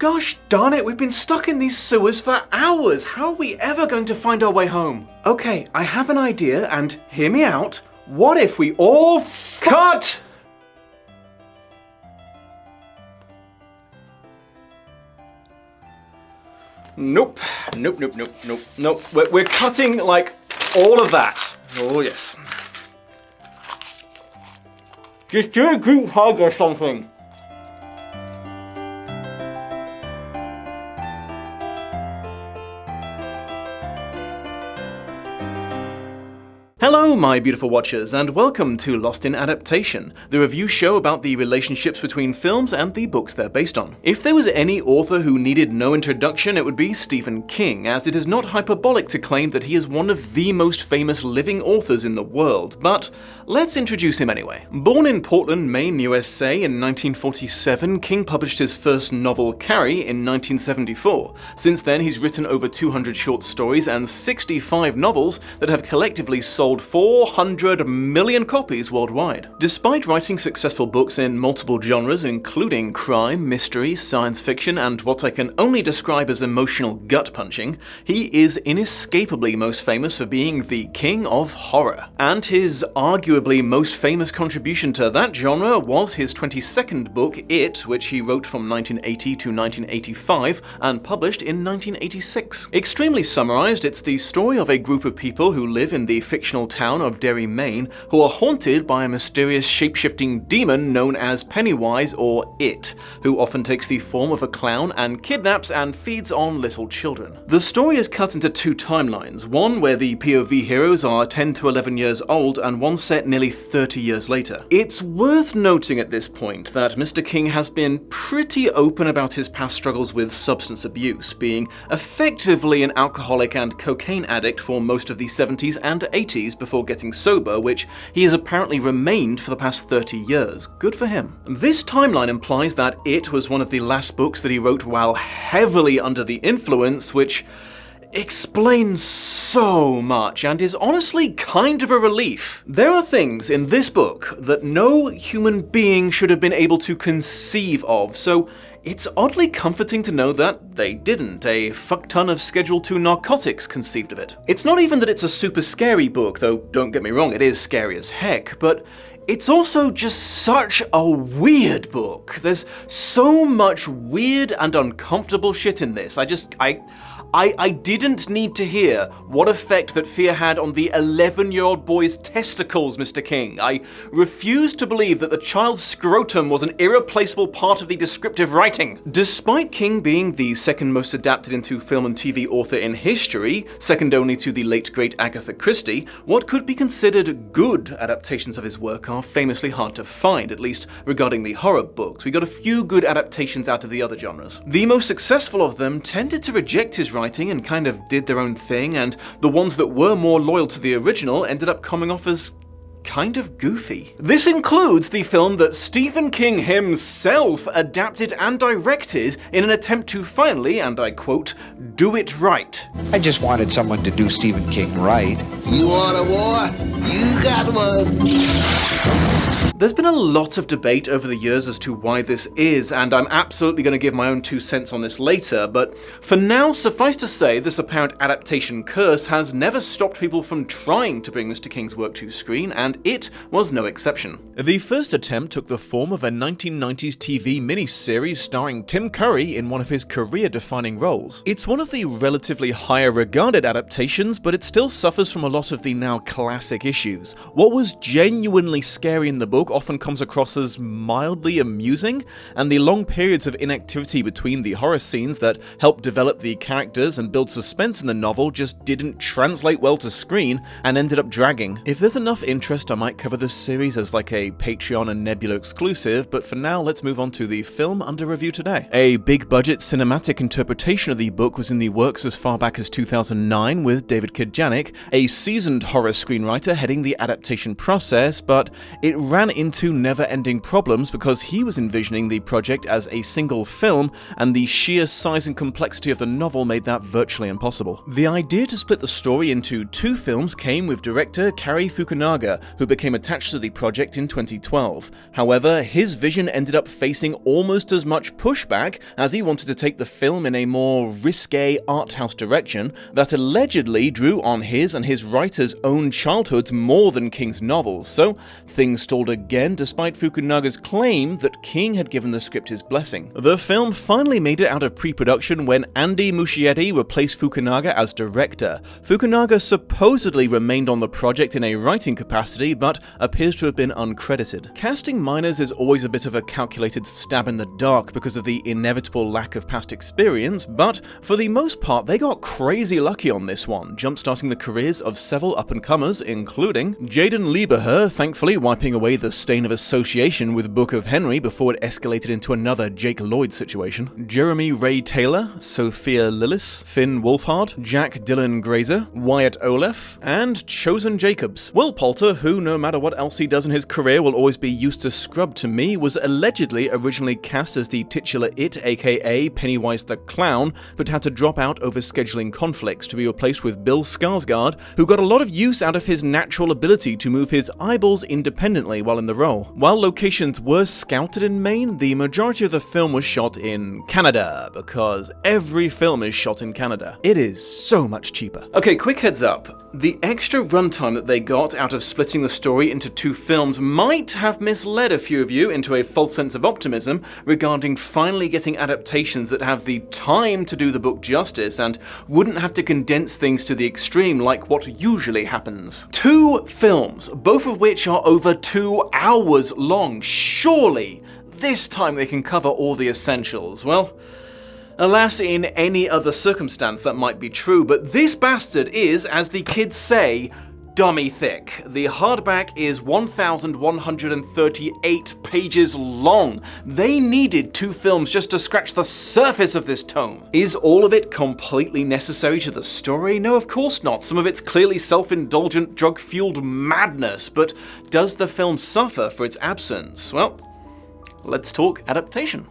Gosh darn it, we've been stuck in these sewers for hours. How are we ever going to find our way home? Okay, I have an idea, and hear me out. What if we all cut? Nope. We're cutting, like, all of that. Oh, yes. Just do a group hug or something. Hello, my beautiful watchers, and welcome to Lost in Adaptation, the review show about the relationships between films and the books they're based on. If there was any author who needed no introduction, it would be Stephen King, as it is not hyperbolic to claim that he is one of the most famous living authors in the world, but let's introduce him anyway. Born in Portland, Maine, USA in 1947, King published his first novel, Carrie, in 1974. Since then, he's written over 200 short stories and 65 novels that have collectively sold 400 million copies worldwide. Despite writing successful books in multiple genres, including crime, mystery, science fiction, and what I can only describe as emotional gut-punching, he is inescapably most famous for being the king of horror. And his arguably most famous contribution to that genre was his 22nd book, It, which he wrote from 1980 to 1985 and published in 1986. Extremely summarized, it's the story of a group of people who live in the fictional town of Derry, Maine, who are haunted by a mysterious shape-shifting demon known as Pennywise, or It, who often takes the form of a clown and kidnaps and feeds on little children. The story is cut into two timelines, one where the POV heroes are 10 to 11 years old and one set nearly 30 years later. It's worth noting at this point that Mr. King has been pretty open about his past struggles with substance abuse, being effectively an alcoholic and cocaine addict for most of the 70s and 80s before getting sober, which he has apparently remained for the past 30 years. Good for him. This timeline implies that It was one of the last books that he wrote while heavily under the influence, which explains so much and is honestly kind of a relief. There are things in this book that no human being should have been able to conceive of, so it's oddly comforting to know that they didn't. A fuck ton of Schedule II narcotics conceived of it. It's not even that it's a super scary book, though don't get me wrong, it is scary as heck, but it's also just such a weird book. There's so much weird and uncomfortable shit in this. I didn't need to hear what effect that fear had on the 11-year-old boy's testicles, Mr. King. I refuse to believe that the child's scrotum was an irreplaceable part of the descriptive writing. Despite King being the second most adapted into film and TV author in history, second only to the late great Agatha Christie, what could be considered good adaptations of his work are famously hard to find, at least regarding the horror books. We got a few good adaptations out of the other genres. The most successful of them tended to reject his writing and kind of did their own thing, and the ones that were more loyal to the original ended up coming off as kind of goofy. This includes the film that Stephen King himself adapted and directed in an attempt to finally, and I quote, do it right. I just wanted someone to do Stephen King right. You want a war? You got one. There's been a lot of debate over the years as to why this is, and I'm absolutely going to give my own 2 cents on this later, but for now, suffice to say, this apparent adaptation curse has never stopped people from trying to bring Mr. King's work to screen, and It was no exception. The first attempt took the form of a 1990s TV miniseries starring Tim Curry in one of his career-defining roles. It's one of the relatively higher-regarded adaptations, but it still suffers from a lot of the now classic issues. What was genuinely scary in the book often comes across as mildly amusing, and the long periods of inactivity between the horror scenes that helped develop the characters and build suspense in the novel just didn't translate well to screen and ended up dragging. If there's enough interest, I might cover this series as like a Patreon and Nebula exclusive, but for now let's move on to the film under review today. A big-budget cinematic interpretation of the book was in the works as far back as 2009 with David Kajanic, a seasoned horror screenwriter heading the adaptation process, but it ran into never-ending problems because he was envisioning the project as a single film, and the sheer size and complexity of the novel made that virtually impossible. The idea to split the story into 2 films came with director Cary Fukunaga, who became attached to the project in 2012. However, his vision ended up facing almost as much pushback, as he wanted to take the film in a more risque art house direction that allegedly drew on his and his writer's own childhoods more than King's novels, so things stalled again despite Fukunaga's claim that King had given the script his blessing. The film finally made it out of pre-production when Andy Muschietti replaced Fukunaga as director. Fukunaga supposedly remained on the project in a writing capacity, but appears to have been uncredited. Casting minors is always a bit of a calculated stab in the dark because of the inevitable lack of past experience, but for the most part they got crazy lucky on this one, jumpstarting the careers of several up-and-comers, including Jaden Lieberher, thankfully wiping away the stain of association with Book of Henry before it escalated into another Jake Lloyd situation, Jeremy Ray Taylor, Sophia Lillis, Finn Wolfhard, Jack Dylan Grazer, Wyatt Olaf, and Chosen Jacobs. Will Poulter, who no matter what else he does in his career will always be used to scrub to me, was allegedly originally cast as the titular It, aka Pennywise the Clown, but had to drop out over scheduling conflicts to be replaced with Bill Skarsgård, who got a lot of use out of his natural ability to move his eyeballs independently while in the role. While locations were scouted in Maine, the majority of the film was shot in Canada, because every film is shot in Canada. It is so much cheaper. Okay, quick heads up. The extra runtime that they got out of splitting the story into two films might have misled a few of you into a false sense of optimism regarding finally getting adaptations that have the time to do the book justice and wouldn't have to condense things to the extreme like what usually happens. Two films, both of which are over 2 hours long. Surely this time they can cover all the essentials. Well, alas, in any other circumstance that might be true, but this bastard is, as the kids say, dummy thick. The hardback is 1,138 pages long. They needed 2 films just to scratch the surface of this tome. Is all of it completely necessary to the story? No, of course not. Some of it's clearly self-indulgent, drug-fueled madness, but does the film suffer for its absence? Well, let's talk adaptation.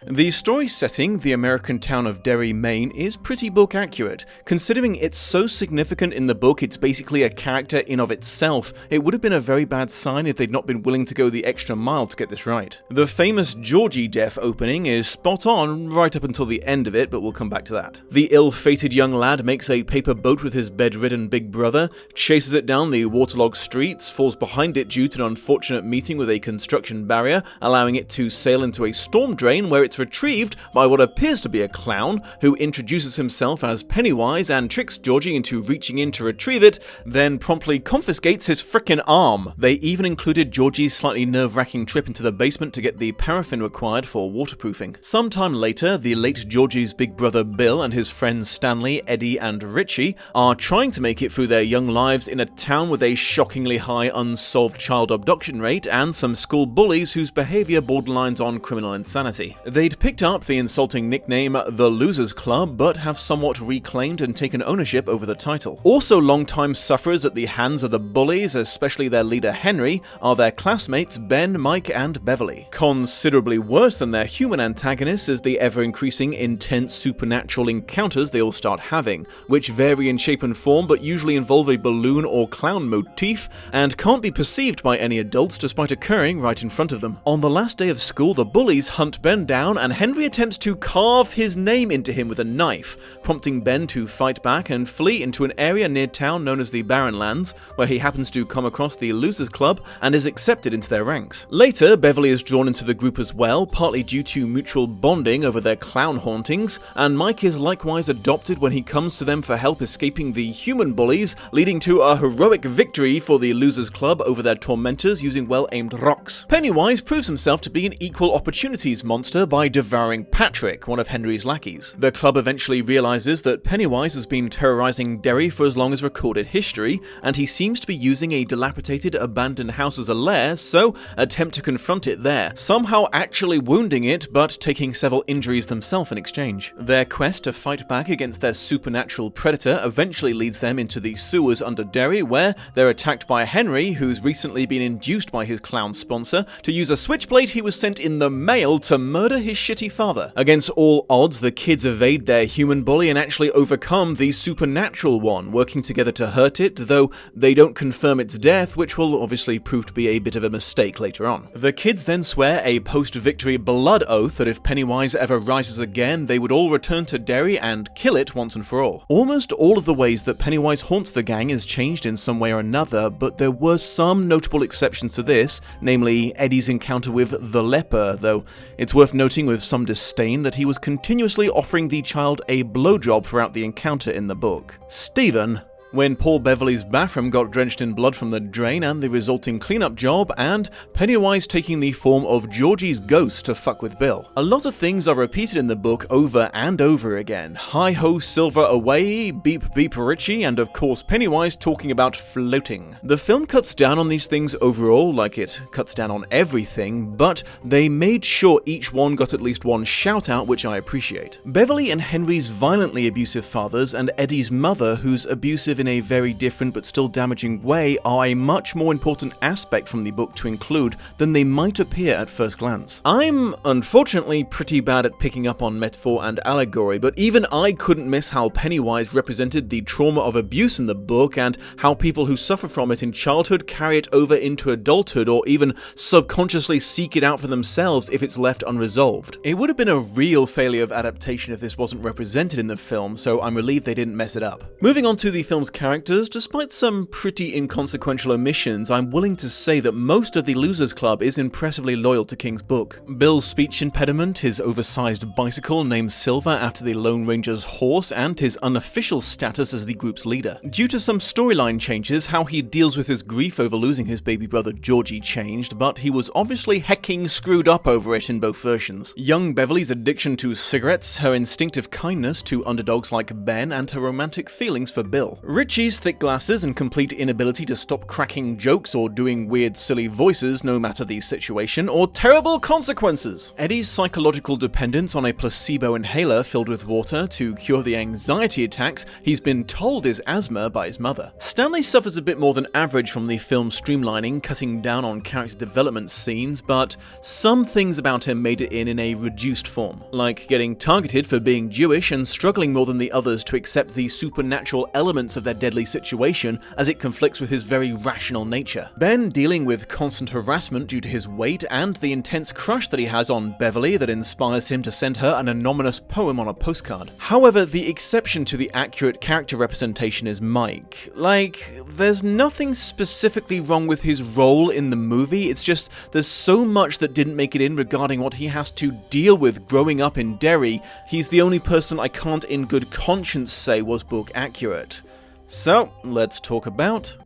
The story setting, the American town of Derry, Maine, is pretty book accurate. Considering it's so significant in the book it's basically a character in of itself, it would have been a very bad sign if they'd not been willing to go the extra mile to get this right. The famous Georgie Deaf opening is spot on right up until the end of it, but we'll come back to that. The ill-fated young lad makes a paper boat with his bedridden big brother, chases it down the waterlogged streets, falls behind it due to an unfortunate meeting with a construction barrier, allowing it to sail into a storm drain where it's retrieved by what appears to be a clown, who introduces himself as Pennywise and tricks Georgie into reaching in to retrieve it, then promptly confiscates his frickin' arm. They even included Georgie's slightly nerve-wracking trip into the basement to get the paraffin required for waterproofing. Sometime later, the late Georgie's big brother Bill and his friends Stanley, Eddie, and Richie are trying to make it through their young lives in a town with a shockingly high unsolved child abduction rate and some school bullies whose behavior borderlines on criminal insanity. They'd picked up the insulting nickname The Losers Club, but have somewhat reclaimed and taken ownership over the title. Also long-time sufferers at the hands of the bullies, especially their leader Henry, are their classmates Ben, Mike, and Beverly. Considerably worse than their human antagonists is the ever-increasing intense supernatural encounters they all start having, which vary in shape and form but usually involve a balloon or clown motif, and can't be perceived by any adults despite occurring right in front of them. On the last day of school, the bullies hunt Ben down and Henry attempts to carve his name into him with a knife, prompting Ben to fight back and flee into an area near town known as the Barren Lands, where he happens to come across the Losers Club and is accepted into their ranks. Later, Beverly is drawn into the group as well, partly due to mutual bonding over their clown hauntings, and Mike is likewise adopted when he comes to them for help escaping the human bullies, leading to a heroic victory for the Losers Club over their tormentors using well-aimed rocks. Pennywise proves himself to be an equal opportunities monster by devouring Patrick, one of Henry's lackeys. The club eventually realizes that Pennywise has been terrorizing Derry for as long as recorded history, and he seems to be using a dilapidated abandoned house as a lair, so attempt to confront it there, somehow actually wounding it but taking several injuries themselves in exchange. Their quest to fight back against their supernatural predator eventually leads them into the sewers under Derry, where they're attacked by Henry, who's recently been induced by his clown sponsor to use a switchblade he was sent in the mail to murder his Pennywise's shitty father. Against all odds, the kids evade their human bully and actually overcome the supernatural one, working together to hurt it, though they don't confirm its death, which will obviously prove to be a bit of a mistake later on. The kids then swear a post-victory blood oath that if Pennywise ever rises again, they would all return to Derry and kill it once and for all. Almost all of the ways that Pennywise haunts the gang is changed in some way or another, but there were some notable exceptions to this, namely Eddie's encounter with the leper, though it's worth noting with some disdain that he was continuously offering the child a blowjob throughout the encounter in the book. Stephen. When Paul Beverly's bathroom got drenched in blood from the drain and the resulting cleanup job, and Pennywise taking the form of Georgie's ghost to fuck with Bill. A lot of things are repeated in the book over and over again. Hi-ho Silver away, beep beep Richie, and of course Pennywise talking about floating. The film cuts down on these things overall, like it cuts down on everything, but they made sure each one got at least one shout out, which I appreciate. Beverly and Henry's violently abusive fathers and Eddie's mother, who's abusive in a very different but still damaging way, are a much more important aspect from the book to include than they might appear at first glance. I'm unfortunately pretty bad at picking up on metaphor and allegory, but even I couldn't miss how Pennywise represented the trauma of abuse in the book and how people who suffer from it in childhood carry it over into adulthood or even subconsciously seek it out for themselves if it's left unresolved. It would have been a real failure of adaptation if this wasn't represented in the film, so I'm relieved they didn't mess it up. Moving on to the film's characters, despite some pretty inconsequential omissions, I'm willing to say that most of the Losers Club is impressively loyal to King's book. Bill's speech impediment, his oversized bicycle named Silver after the Lone Ranger's horse, and his unofficial status as the group's leader. Due to some storyline changes, how he deals with his grief over losing his baby brother Georgie changed, but he was obviously hecking screwed up over it in both versions. Young Beverly's addiction to cigarettes, her instinctive kindness to underdogs like Ben, and her romantic feelings for Bill. Richie's thick glasses and complete inability to stop cracking jokes or doing weird silly voices no matter the situation, or terrible consequences. Eddie's psychological dependence on a placebo inhaler filled with water to cure the anxiety attacks he's been told is asthma by his mother. Stanley suffers a bit more than average from the film's streamlining, cutting down on character development scenes, but some things about him made it in a reduced form, like getting targeted for being Jewish and struggling more than the others to accept the supernatural elements of their deadly situation as it conflicts with his very rational nature. Ben dealing with constant harassment due to his weight and the intense crush that he has on Beverly that inspires him to send her an anonymous poem on a postcard. However, the exception to the accurate character representation is Mike. Like, there's nothing specifically wrong with his role in the movie, it's just there's so much that didn't make it in regarding what he has to deal with growing up in Derry. He's the only person I can't in good conscience say was book accurate. So, let's talk about...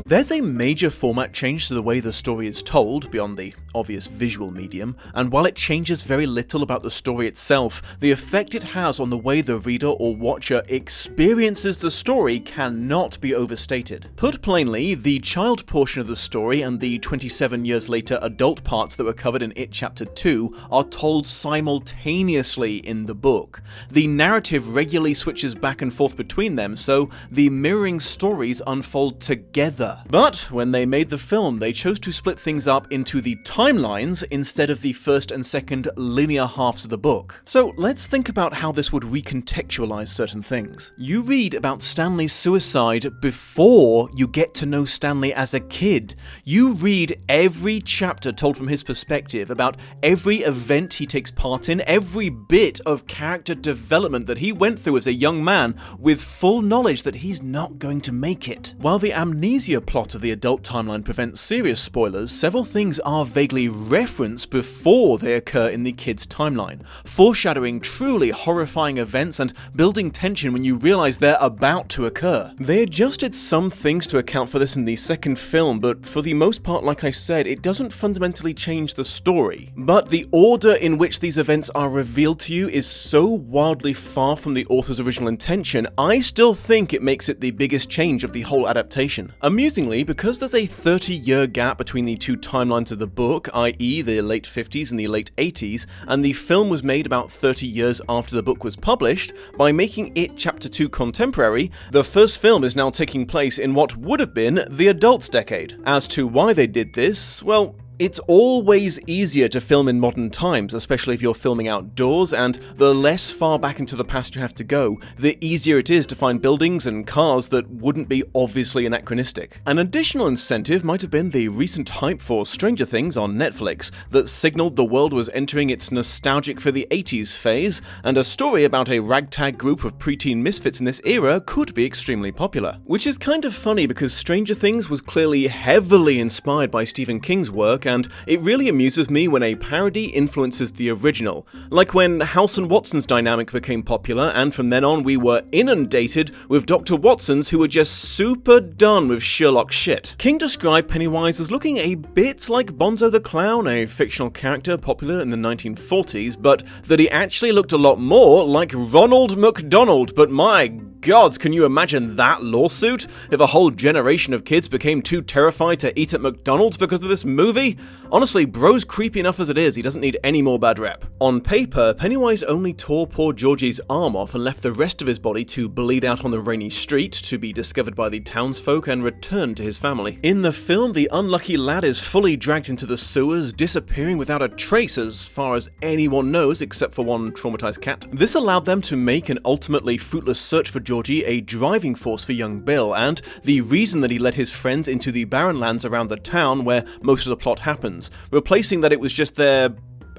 There's a major format change to the way the story is told, beyond the obvious visual medium, and while it changes very little about the story itself, the effect it has on the way the reader or watcher experiences the story cannot be overstated. Put plainly, the child portion of the story and the 27 years later adult parts that were covered in It Chapter 2 are told simultaneously in the book. The narrative regularly switches back and forth between them, so the mirroring stories unfold together. But when they made the film, they chose to split things up into the timelines instead of the first and second linear halves of the book. So let's think about how this would recontextualize certain things. You read about Stanley's suicide before you get to know Stanley as a kid. You read every chapter told from his perspective about every event he takes part in, every bit of character development that he went through as a young man with full knowledge that he's not going to make it. While the amnesia plot of the adult timeline prevents serious spoilers, several things are vaguely referenced before they occur in the kid's timeline, foreshadowing truly horrifying events and building tension when you realize they're about to occur. They adjusted some things to account for this in the second film, but for the most part, like I said, it doesn't fundamentally change the story. But the order in which these events are revealed to you is so wildly far from the author's original intention, I still think it makes it the biggest change of the whole adaptation. Amusingly, because there's a 30-year gap between the two timelines of the book, i.e. the late 50s and the late 80s, and the film was made about 30 years after the book was published, by making It Chapter 2 contemporary, the first film is now taking place in what would have been the adult's decade. As to why they did this, well, It's always easier to film in modern times, especially if you're filming outdoors, and the less far back into the past you have to go, the easier it is to find buildings and cars that wouldn't be obviously anachronistic. An additional incentive might have been the recent hype for Stranger Things on Netflix that signaled the world was entering its nostalgic for the 80s phase, and a story about a ragtag group of preteen misfits in this era could be extremely popular. Which is kind of funny because Stranger Things was clearly heavily inspired by Stephen King's work, and it really amuses me when a parody influences the original, like when House and Watson's dynamic became popular, and from then on we were inundated with Dr. Watsons who were just super done with Sherlock shit. King described Pennywise as looking a bit like Bonzo the Clown, a fictional character popular in the 1940s, but that he actually looked a lot more like Ronald McDonald, but my gods, can you imagine that lawsuit? If a whole generation of kids became too terrified to eat at McDonald's because of this movie? Honestly, bro's creepy enough as it is, he doesn't need any more bad rep. On paper, Pennywise only tore poor Georgie's arm off and left the rest of his body to bleed out on the rainy street, to be discovered by the townsfolk and returned to his family. In the film, the unlucky lad is fully dragged into the sewers, disappearing without a trace as far as anyone knows except for one traumatized cat. This allowed them to make an ultimately fruitless search for Georgie a driving force for young Bill, and the reason that he led his friends into the barren lands around the town where most of the plot happens, replacing that it was just their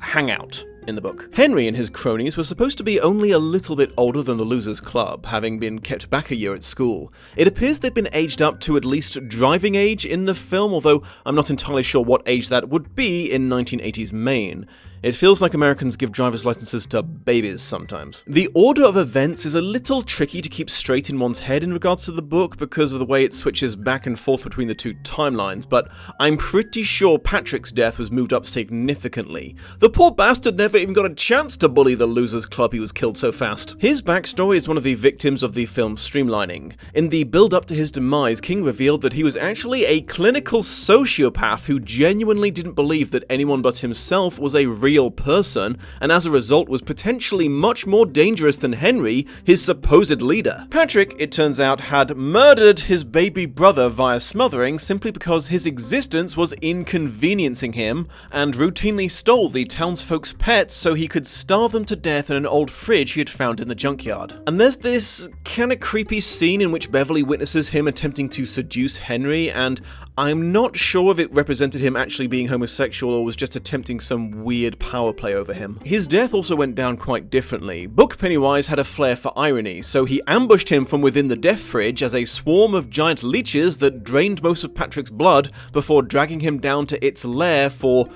hangout in the book. Henry and his cronies were supposed to be only a little bit older than the Losers Club, having been kept back a year at school. It appears they've been aged up to at least driving age in the film, although I'm not entirely sure what age that would be in 1980s Maine. It feels like Americans give driver's licenses to babies sometimes. The order of events is a little tricky to keep straight in one's head in regards to the book because of the way it switches back and forth between the two timelines, but I'm pretty sure Patrick's death was moved up significantly. The poor bastard never even got a chance to bully the Losers Club, he was killed so fast. His backstory is one of the victims of the film's streamlining. In the build-up to his demise, King revealed that he was actually a clinical sociopath who genuinely didn't believe that anyone but himself was a real person, and as a result was potentially much more dangerous than Henry, his supposed leader. Patrick, it turns out, had murdered his baby brother via smothering simply because his existence was inconveniencing him, and routinely stole the townsfolk's pets so he could starve them to death in an old fridge he had found in the junkyard. And there's this kinda creepy scene in which Beverly witnesses him attempting to seduce Henry, and I'm not sure if it represented him actually being homosexual or was just attempting some weird power play over him. His death also went down quite differently. Book Pennywise had a flair for irony, so he ambushed him from within the death fridge as a swarm of giant leeches that drained most of Patrick's blood before dragging him down to its lair for,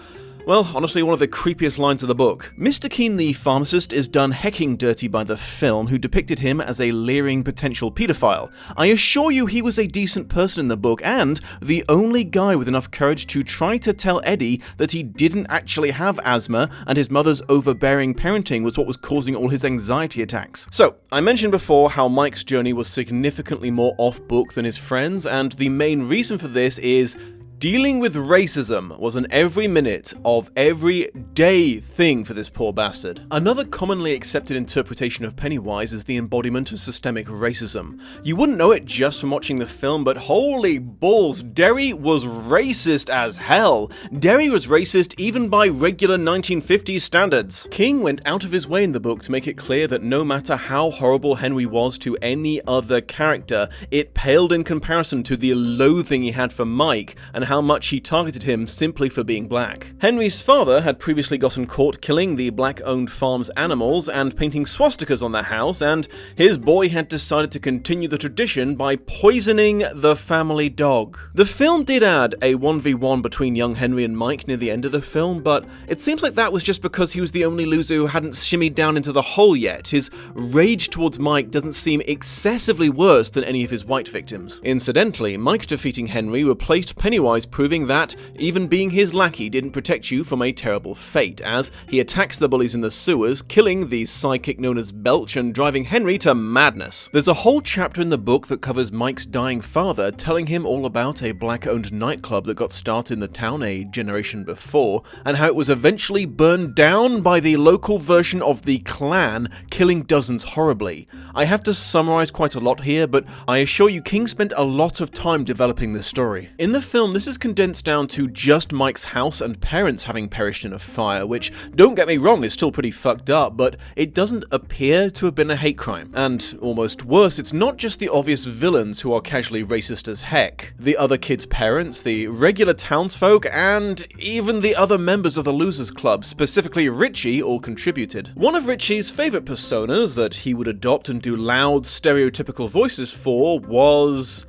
well, honestly, one of the creepiest lines of the book. Mr. Keene the pharmacist is done hecking dirty by the film, who depicted him as a leering potential pedophile. I assure you he was a decent person in the book, and the only guy with enough courage to try to tell Eddie that he didn't actually have asthma, and his mother's overbearing parenting was what was causing all his anxiety attacks. So, I mentioned before how Mike's journey was significantly more off-book than his friends, and the main reason for this is dealing with racism was an every minute of every day thing for this poor bastard. Another commonly accepted interpretation of Pennywise is the embodiment of systemic racism. You wouldn't know it just from watching the film, but holy balls, Derry was racist as hell. Derry was racist even by regular 1950s standards. King went out of his way in the book to make it clear that no matter how horrible Henry was to any other character, it paled in comparison to the loathing he had for Mike and how much he targeted him simply for being black. Henry's father had previously gotten caught killing the black-owned farm's animals and painting swastikas on their house, and his boy had decided to continue the tradition by poisoning the family dog. The film did add a 1v1 between young Henry and Mike near the end of the film, but it seems like that was just because he was the only loser who hadn't shimmied down into the hole yet. His rage towards Mike doesn't seem excessively worse than any of his white victims. Incidentally, Mike defeating Henry replaced Pennywise, proving that even being his lackey didn't protect you from a terrible fate, as he attacks the bullies in the sewers, killing the sidekick known as Belch and driving Henry to madness. There's a whole chapter in the book that covers Mike's dying father, telling him all about a black-owned nightclub that got started in the town a generation before, and how it was eventually burned down by the local version of the Klan, killing dozens horribly. I have to summarize quite a lot here, but I assure you King spent a lot of time developing this story. In the film, this Most is condensed down to just Mike's house and parents having perished in a fire, which, don't get me wrong, is still pretty fucked up, but it doesn't appear to have been a hate crime. And almost worse, it's not just the obvious villains who are casually racist as heck. The other kids' parents, the regular townsfolk, and even the other members of the Losers Club, specifically Richie, all contributed. One of Richie's favorite personas that he would adopt and do loud, stereotypical voices for was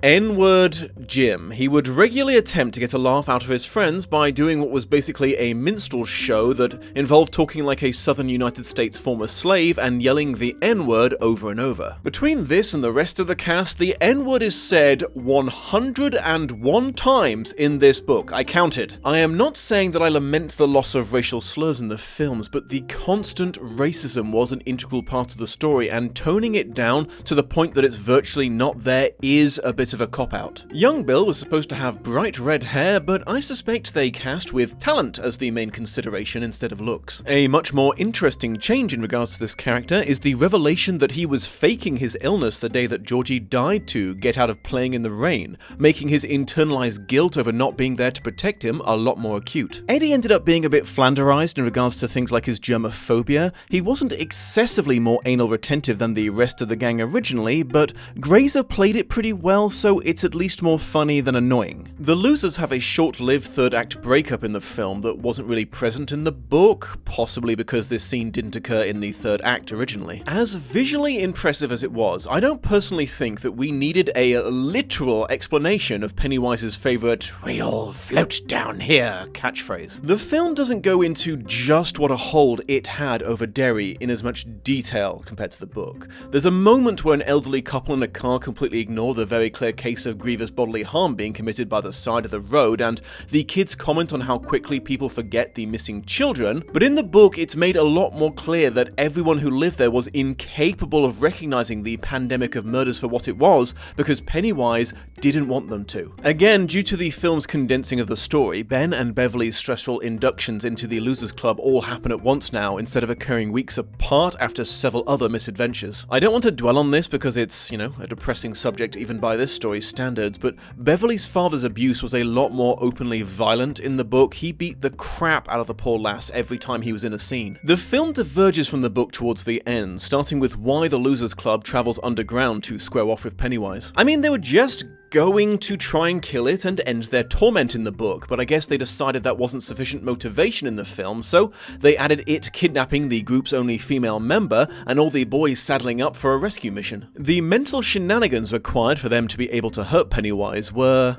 N-word Jim. He would regularly attempt to get a laugh out of his friends by doing what was basically a minstrel show that involved talking like a southern United States former slave and yelling the N-word over and over. Between this and the rest of the cast, the N-word is said 101 times in this book. I counted. I am not saying that I lament the loss of racial slurs in the films, but the constant racism was an integral part of the story, and toning it down to the point that it's virtually not there is a bit of a cop-out. Young Bill was supposed to have bright red hair, but I suspect they cast with talent as the main consideration instead of looks. A much more interesting change in regards to this character is the revelation that he was faking his illness the day that Georgie died to get out of playing in the rain, making his internalized guilt over not being there to protect him a lot more acute. Eddie ended up being a bit flanderized in regards to things like his germophobia. He wasn't excessively more anal retentive than the rest of the gang originally, but Grazer played it pretty well, so it's at least more funny than annoying. The Losers have a short-lived third act breakup in the film that wasn't really present in the book, possibly because this scene didn't occur in the third act originally. As visually impressive as it was, I don't personally think that we needed a literal explanation of Pennywise's favorite "we all float down here" catchphrase. The film doesn't go into just what a hold it had over Derry in as much detail compared to the book. There's a moment where an elderly couple in a car completely ignore the very clear case of grievous bodily harm being committed by the side of the road, and the kids comment on how quickly people forget the missing children, but in the book it's made a lot more clear that everyone who lived there was incapable of recognizing the pandemic of murders for what it was because Pennywise didn't want them to. Again, due to the film's condensing of the story, Ben and Beverly's stressful inductions into the Losers Club all happen at once now instead of occurring weeks apart after several other misadventures. I don't want to dwell on this because it's, a depressing subject even by this story's standards, but Beverly's father's abuse was a lot more openly violent in the book. He beat the crap out of the poor lass every time he was in a scene. The film diverges from the book towards the end, starting with why the Losers Club travels underground to square off with Pennywise. I mean, they were just going to try and kill it and end their torment in the book, but I guess they decided that wasn't sufficient motivation in the film, so they added it kidnapping the group's only female member and all the boys saddling up for a rescue mission. The mental shenanigans required for them to be able to hurt Pennywise were,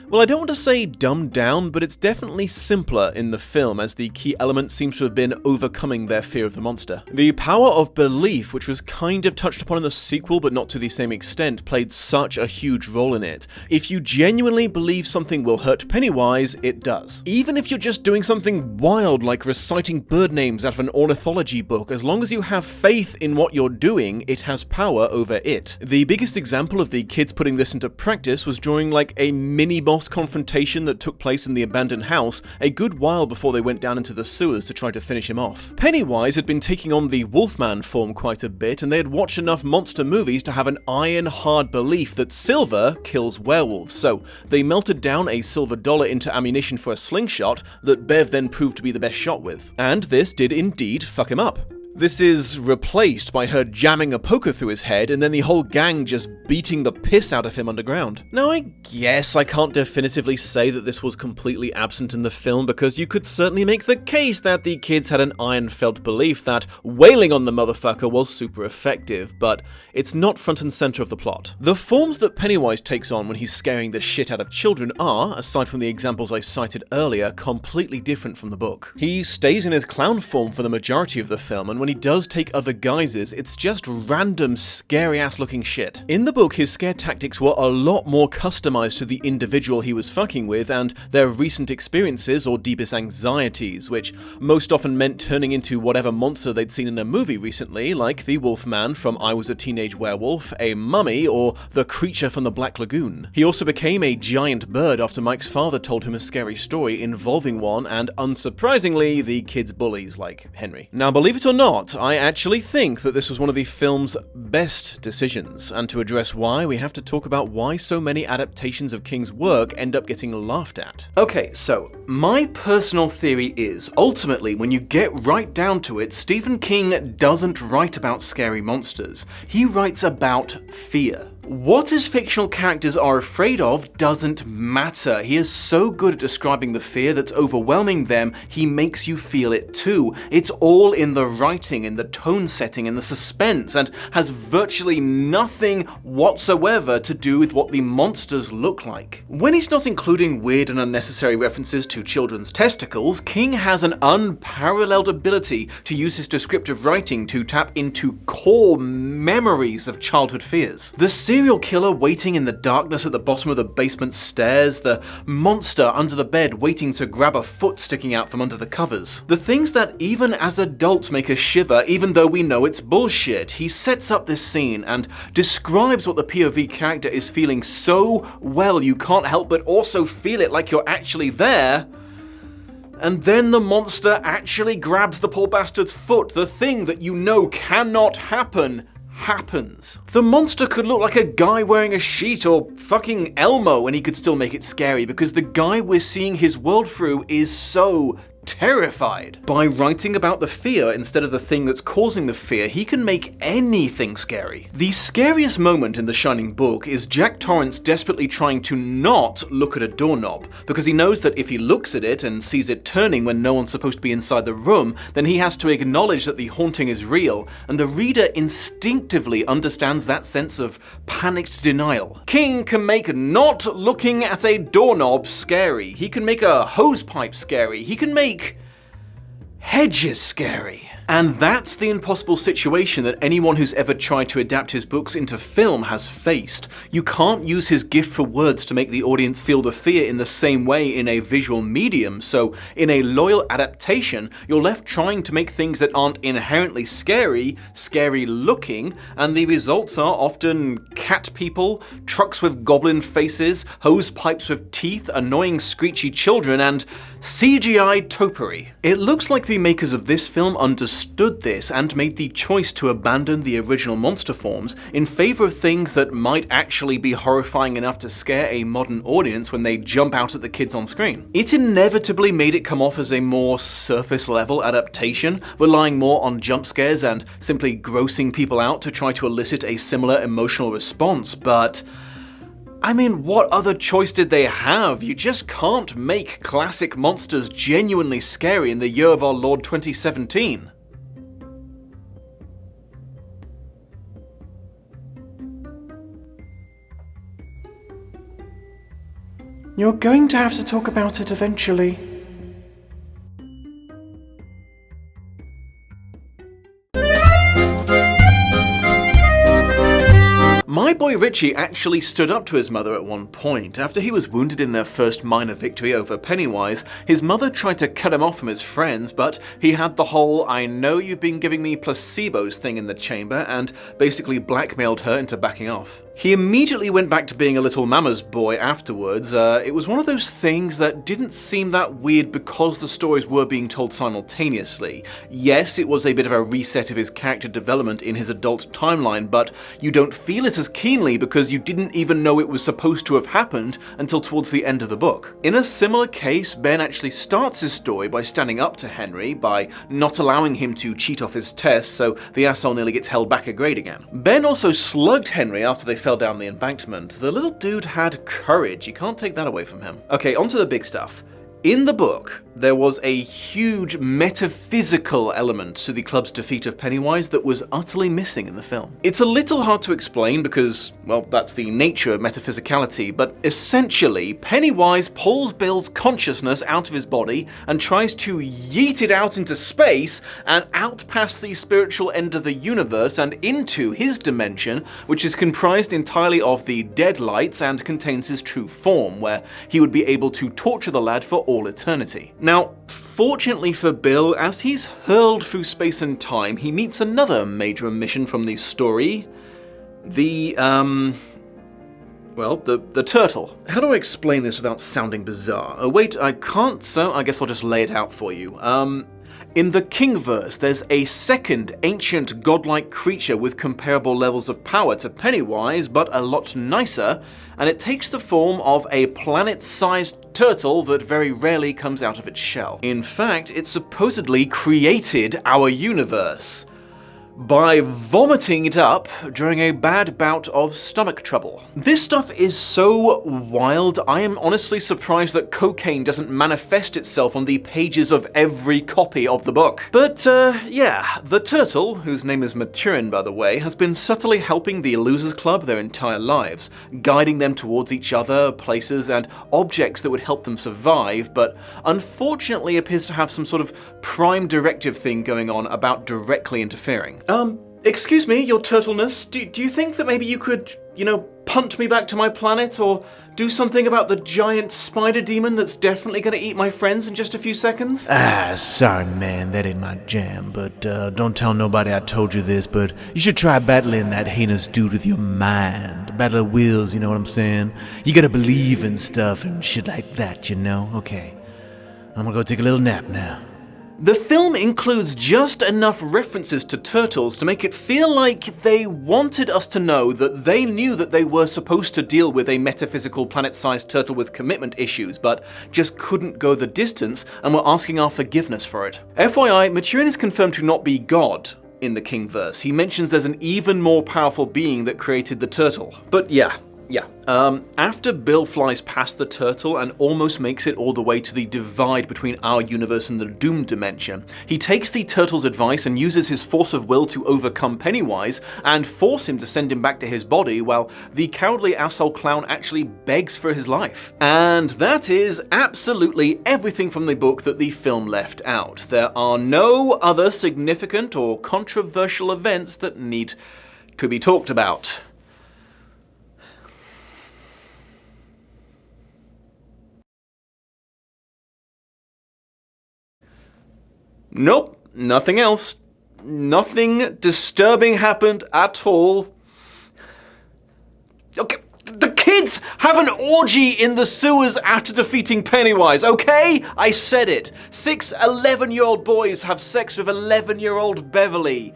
well, I don't want to say dumbed down, but it's definitely simpler in the film, as the key element seems to have been overcoming their fear of the monster. The power of belief, which was kind of touched upon in the sequel but not to the same extent, played such a huge role in it. If you genuinely believe something will hurt Pennywise, it does. Even if you're just doing something wild like reciting bird names out of an ornithology book, as long as you have faith in what you're doing, it has power over it. The biggest example of the kids putting this into practice was during like a mini-boss confrontation that took place in the abandoned house a good while before they went down into the sewers to try to finish him off. Pennywise had been taking on the Wolfman form quite a bit, and they had watched enough monster movies to have an iron-hard belief that silver kills werewolves, so they melted down a silver dollar into ammunition for a slingshot that Bev then proved to be the best shot with. And this did indeed fuck him up. This is replaced by her jamming a poker through his head and then the whole gang just beating the piss out of him underground. Now I guess I can't definitively say that this was completely absent in the film, because you could certainly make the case that the kids had an iron-felt belief that wailing on the motherfucker was super effective, but it's not front and center of the plot. The forms that Pennywise takes on when he's scaring the shit out of children are, aside from the examples I cited earlier, completely different from the book. He stays in his clown form for the majority of the film, and when he does take other guises, it's just random scary-ass looking shit. In the book, his scare tactics were a lot more customized to the individual he was fucking with and their recent experiences or deepest anxieties, which most often meant turning into whatever monster they'd seen in a movie recently, like the Wolfman from I Was a Teenage Werewolf, a mummy, or the creature from the Black Lagoon. He also became a giant bird after Mike's father told him a scary story involving one, and unsurprisingly, the kid's bullies like Henry. Now, believe it or not, not. I actually think that this was one of the film's best decisions, and to address why, we have to talk about why so many adaptations of King's work end up getting laughed at. Okay, so my personal theory is, ultimately, when you get right down to it, Stephen King doesn't write about scary monsters. He writes about fear. What his fictional characters are afraid of doesn't matter. He is so good at describing the fear that's overwhelming them, he makes you feel it too. It's all in the writing, in the tone setting, in the suspense, and has virtually nothing whatsoever to do with what the monsters look like. When he's not including weird and unnecessary references to children's testicles, King has an unparalleled ability to use his descriptive writing to tap into core memories of childhood fears. The serial killer waiting in the darkness at the bottom of the basement stairs, the monster under the bed waiting to grab a foot sticking out from under the covers. The things that even as adults make us shiver even though we know it's bullshit. He sets up this scene and describes what the POV character is feeling so well you can't help but also feel it like you're actually there. And then the monster actually grabs the poor bastard's foot, the thing that you know cannot happens. The monster could look like a guy wearing a sheet or fucking Elmo and he could still make it scary because the guy we're seeing his world through is so terrified. By writing about the fear instead of the thing that's causing the fear, he can make anything scary. The scariest moment in The Shining Book is Jack Torrance desperately trying to not look at a doorknob, because he knows that if he looks at it and sees it turning when no one's supposed to be inside the room, then he has to acknowledge that the haunting is real, and the reader instinctively understands that sense of panicked denial. King can make not looking at a doorknob scary. He can make a hosepipe scary. He can make hedges scary. And that's the impossible situation that anyone who's ever tried to adapt his books into film has faced. You can't use his gift for words to make the audience feel the fear in the same way in a visual medium, so in a loyal adaptation, you're left trying to make things that aren't inherently scary, scary looking, and the results are often cat people, trucks with goblin faces, hose pipes with teeth, annoying screechy children, and CGI topiary. It looks like the makers of this film understood this and made the choice to abandon the original monster forms in favor of things that might actually be horrifying enough to scare a modern audience when they jump out at the kids on screen. It inevitably made it come off as a more surface level adaptation, relying more on jump scares and simply grossing people out to try to elicit a similar emotional response, but I mean, what other choice did they have? You just can't make classic monsters genuinely scary in the year of our Lord 2017. You're going to have to talk about it eventually. My boy Richie actually stood up to his mother at one point. After he was wounded in their first minor victory over Pennywise, his mother tried to cut him off from his friends, but he had the whole "I know you've been giving me placebos" thing in the chamber and basically blackmailed her into backing off. He immediately went back to being a little mama's boy afterwards. It was one of those things that didn't seem that weird because the stories were being told simultaneously. Yes, it was a bit of a reset of his character development in his adult timeline, but you don't feel it as keenly because you didn't even know it was supposed to have happened until towards the end of the book. In a similar case, Ben actually starts his story by standing up to Henry, by not allowing him to cheat off his tests, so the asshole nearly gets held back a grade again. Ben also slugged Henry after they fell down the embankment. The little dude had courage, you can't take that away from him. Okay, on to the big stuff. In the book, there was a huge metaphysical element to the club's defeat of Pennywise that was utterly missing in the film. It's a little hard to explain because, well, that's the nature of metaphysicality, but essentially, Pennywise pulls Bill's consciousness out of his body and tries to yeet it out into space and out past the spiritual end of the universe and into his dimension, which is comprised entirely of the deadlights and contains his true form, where he would be able to torture the lad for all eternity. Now, fortunately for Bill, as he's hurled through space and time, he meets another major omission from the story. The turtle. How do I explain this without sounding bizarre? Oh wait, I can't, so I guess I'll just lay it out for you. In the Kingverse, there's a second ancient godlike creature with comparable levels of power to Pennywise, but a lot nicer, and it takes the form of a planet-sized turtle that very rarely comes out of its shell. In fact, it supposedly created our universe by vomiting it up during a bad bout of stomach trouble. This stuff is so wild, I am honestly surprised that cocaine doesn't manifest itself on the pages of every copy of the book. But yeah, the turtle, whose name is Maturin by the way, has been subtly helping the Losers Club their entire lives, guiding them towards each other, places, and objects that would help them survive, but unfortunately appears to have some sort of prime directive thing going on about directly interfering. Excuse me, your turtleness, do you think that maybe you could, punt me back to my planet, or do something about the giant spider demon that's definitely gonna eat my friends in just a few seconds? Sorry man, that ain't my jam, but don't tell nobody I told you this, but you should try battling that heinous dude with your mind. Battle of wills, you know what I'm saying? You gotta believe in stuff and shit like that, Okay. I'm gonna go take a little nap now. The film includes just enough references to turtles to make it feel like they wanted us to know that they knew that they were supposed to deal with a metaphysical planet-sized turtle with commitment issues, but just couldn't go the distance and were asking our forgiveness for it. FYI, Maturin is confirmed to not be God in the Kingverse. He mentions there's an even more powerful being that created the turtle. But yeah. After Bill flies past the turtle and almost makes it all the way to the divide between our universe and the Doom dimension, he takes the turtle's advice and uses his force of will to overcome Pennywise and force him to send him back to his body, while the cowardly asshole clown actually begs for his life. And that is absolutely everything from the book that the film left out. There are no other significant or controversial events that need to be talked about. Nope, nothing else. Nothing disturbing happened at all. Okay, the kids have an orgy in the sewers after defeating Pennywise, okay? I said it. 6 11-year-old boys have sex with 11-year-old Beverly.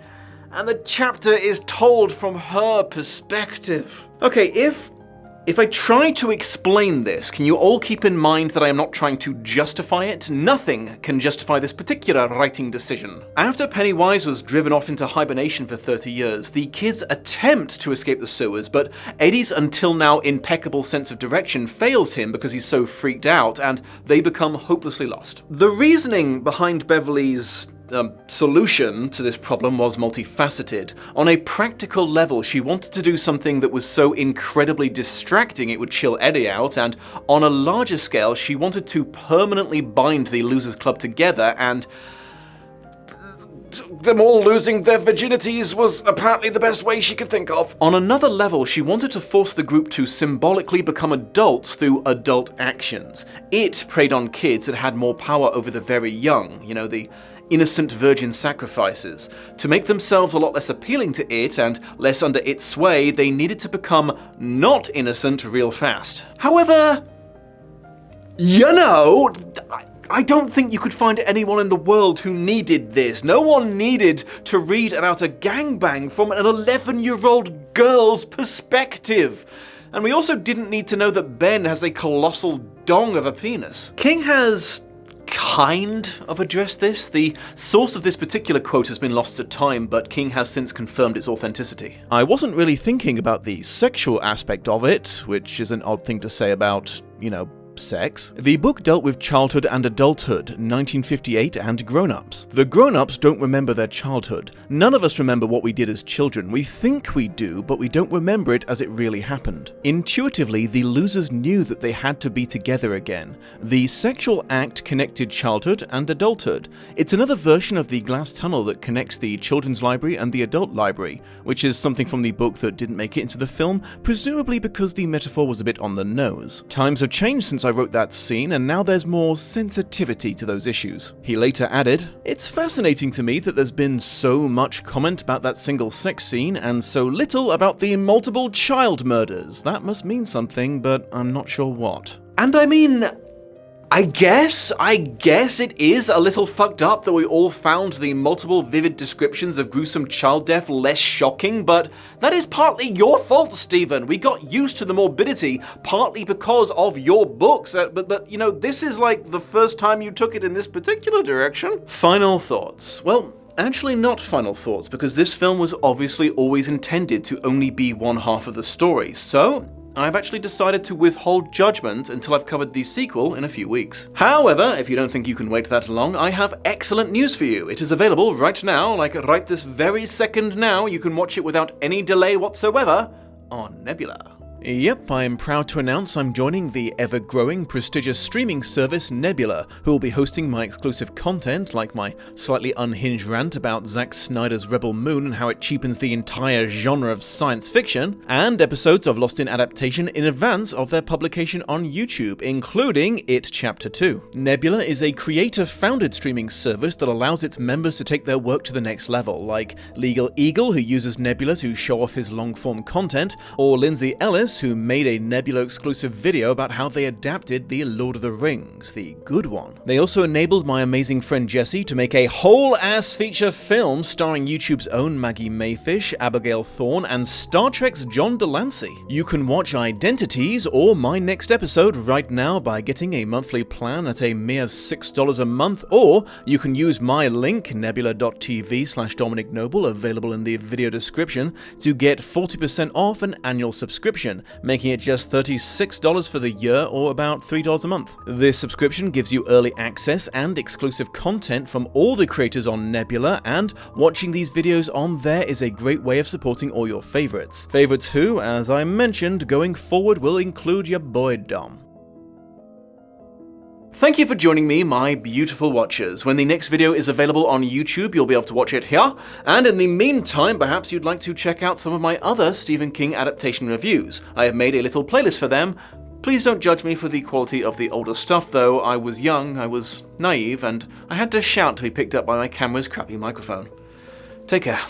And the chapter is told from her perspective. Okay, if I try to explain this, can you all keep in mind that I am not trying to justify it? Nothing can justify this particular writing decision. After Pennywise was driven off into hibernation for 30 years, the kids attempt to escape the sewers, but Eddie's until now impeccable sense of direction fails him because he's so freaked out, and they become hopelessly lost. The reasoning behind Beverly's solution to this problem was multifaceted. On a practical level, she wanted to do something that was so incredibly distracting it would chill Eddie out, and on a larger scale, she wanted to permanently bind the Losers Club together, and them all losing their virginities was apparently the best way she could think of. On another level, she wanted to force the group to symbolically become adults through adult actions. It preyed on kids that had more power over the very young, the innocent virgin sacrifices. To make themselves a lot less appealing to it and less under its sway, they needed to become not innocent real fast. However, I don't think you could find anyone in the world who needed this. No one needed to read about a gangbang from an 11-year-old girl's perspective. And we also didn't need to know that Ben has a colossal dong of a penis. King has kind of addressed this. The source of this particular quote has been lost to time, but King has since confirmed its authenticity. I wasn't really thinking about the sexual aspect of it, which is an odd thing to say about, sex. The book dealt with childhood and adulthood, 1958, and grown-ups. The grown-ups don't remember their childhood. None of us remember what we did as children. We think we do, but we don't remember it as it really happened. Intuitively, the losers knew that they had to be together again. The sexual act connected childhood and adulthood. It's another version of the glass tunnel that connects the children's library and the adult library, which is something from the book that didn't make it into the film, presumably because the metaphor was a bit on the nose. Times have changed since I wrote that scene, and now there's more sensitivity to those issues. He later added, "It's fascinating to me that there's been so much comment about that single sex scene and so little about the multiple child murders. That must mean something, but I'm not sure what." And I mean, I guess it is a little fucked up that we all found the multiple vivid descriptions of gruesome child death less shocking, but that is partly your fault, Stephen. We got used to the morbidity partly because of your books, but you know, this is like the first time you took it in this particular direction. Final thoughts. Well, actually not final thoughts, because this film was obviously always intended to only be one half of the story, so I've actually decided to withhold judgment until I've covered the sequel in a few weeks. However, if you don't think you can wait that long, I have excellent news for you. It is available right now, like right this very second now. You can watch it without any delay whatsoever on Nebula. Yep, I'm proud to announce I'm joining the ever-growing prestigious streaming service Nebula, who will be hosting my exclusive content, like my slightly unhinged rant about Zack Snyder's Rebel Moon and how it cheapens the entire genre of science fiction, and episodes of Lost in Adaptation in advance of their publication on YouTube, including It Chapter 2. Nebula is a creator-founded streaming service that allows its members to take their work to the next level, like Legal Eagle, who uses Nebula to show off his long-form content, or Lindsay Ellis, who made a Nebula exclusive video about how they adapted the Lord of the Rings, the good one. They also enabled my amazing friend Jesse to make a whole-ass feature film starring YouTube's own Maggie Mayfish, Abigail Thorne, and Star Trek's John Delancey. You can watch Identities or my next episode right now by getting a monthly plan at a mere $6 a month, or you can use my link, nebula.tv/Dominic Noble, available in the video description, to get 40% off an annual subscription, making it just $36 for the year or about $3 a month. This subscription gives you early access and exclusive content from all the creators on Nebula, and watching these videos on there is a great way of supporting all your favorites. Favorites who, as I mentioned, going forward will include your boy Dom. Thank you for joining me, my beautiful watchers. When the next video is available on YouTube, you'll be able to watch it here. And in the meantime, perhaps you'd like to check out some of my other Stephen King adaptation reviews. I have made a little playlist for them. Please don't judge me for the quality of the older stuff, though. I was young, I was naive, and I had to shout to be picked up by my camera's crappy microphone. Take care.